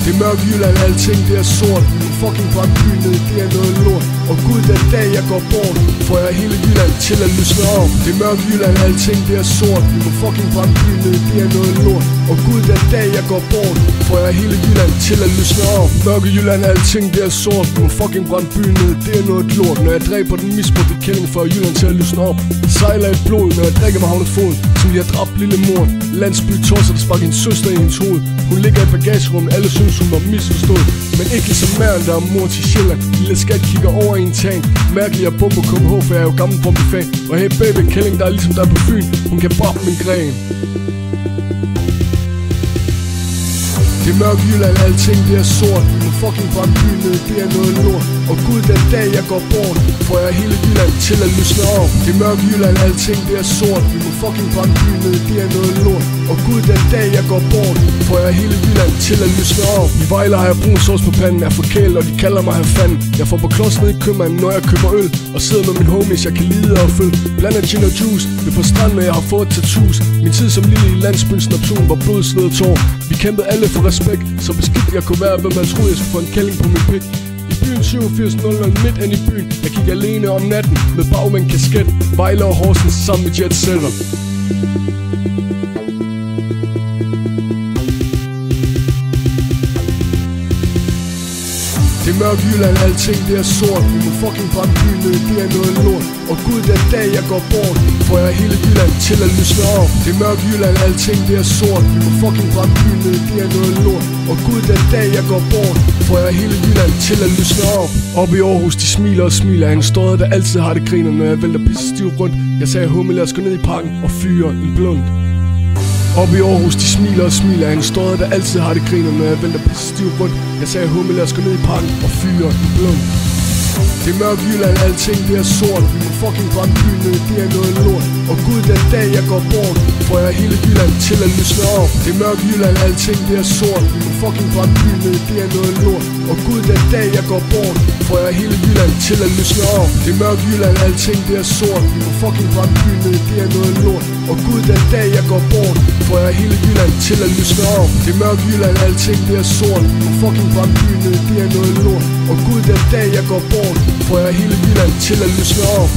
Det er mørk Jylland, alting det er sort. Vi må fucking brænde byen ned, det er noget lort. Og gud, den dag jeg går bort, får jeg hele Jylland til at lysne op. Det er mørk Jylland, alting det er sort. Vi må fucking brænde byen ned, det er noget lort. Og gud, den dag jeg går bort, får jeg hele Jylland til at lysne op. Mørke Jylland, alting det er sort. Vi må fucking brænde byen ned, det er noget lort. Når jeg dræber den misbrugte kælling, får Jylland til at lysne op. Sejler i blod, når jeg drikker med havnefoden, som de har dræbt lille mor. Landsby tosser, der sparker hendes søster i hendes hoved. Hun ligger i bagagerummet, alle synes hun var misforstået. Men ikke ligesom mæren, der er mor til Sjælland. Lille skat kigger over i en tang. Mærkelig at bombe KMH, for jeg er jo gammel bombefan. Og hey baby, kælling der er ligesom der på Fyn. Hun kan boppe min gren. Det er mørk Jylland, alting det er sort. Vi må fucking brænde byen ned, det er noget lort. Og gud, den dag jeg går bort, får jeg hele Jylland til at lysne op. Det er mørk Jylland, alting det er sort. Vi må fucking brænde byen ned, det er noget lort. Og gud, den dag jeg går bort, får jeg hele Jylland til at lysne op. I Vejle har jeg brun sauce på panden, er forkælet, og de kalder mig her fanden. Jeg får på klods ned i købmanden, når jeg køber øl. Og sidder med min homies, jeg kan lide og følge. Blander gin og juice, vi på stranden, jeg har fået tattoos. Min tid som lille i landsbyens Neptun var blod, sved og tår. Vi kæmpede alle for respekt, så beskidt jeg kunne være, hvem man troede jeg skulle få en kælling på min pik. I byen 8700 midt ind i byen, jeg gik alene om natten med bagmænd kasket. Vejle og Horsens sammen med jetsetter. Det er mørk Jylland, alting det er sort. Vi må fucking brænde byen ned, det er noget lort. Og gud, den dag jeg går bort, får jeg hele Jylland til at lysne op. Det er mørk Jylland, alting det er sort. Vi må fucking brænde byen ned, det er noget lort. Og gud, den dag jeg går bort, får jeg hele Jylland til at lysne op. Op i Aarhus, de smiler og smiler. En støder, der altid har det griner, når jeg vælter pisse stiv rundt. Jeg sagde hummel, lad os gå ned i parken og fyre en blund. Op i Aarhus, de smiler og smiler. En støder, der altid har det griner, når jeg vælter pisse stiv rundt. Jeg sagde hummel, lad os gå ned i parken og fyre en blund. Det er mørk Jylland, alting det er sort. Vi må fucking brænde byen ned, det er noget lort. Og gud, den dag jeg går bort, får jeg hele Jylland til at lysne op. Det er mørk Jylland, alting det er sort. Vi må fucking brænde byen ned, det er noget lort. Og gud, den dag jeg går bort, får jeg hele Jylland til at lysne op. Det er mørk Jylland, alting det er sort. Vi må fucking brænde byen ned, det er noget lort. Og gud, den dag jeg går bort, får jeg hele Jylland til at lysne op. Det er mørk Jylland, alting det er sort. Vi må fucking brænde byen ned, det er noget lort. Og gud, den dag jeg går bort, får jeg hele Jylland til at lysne op.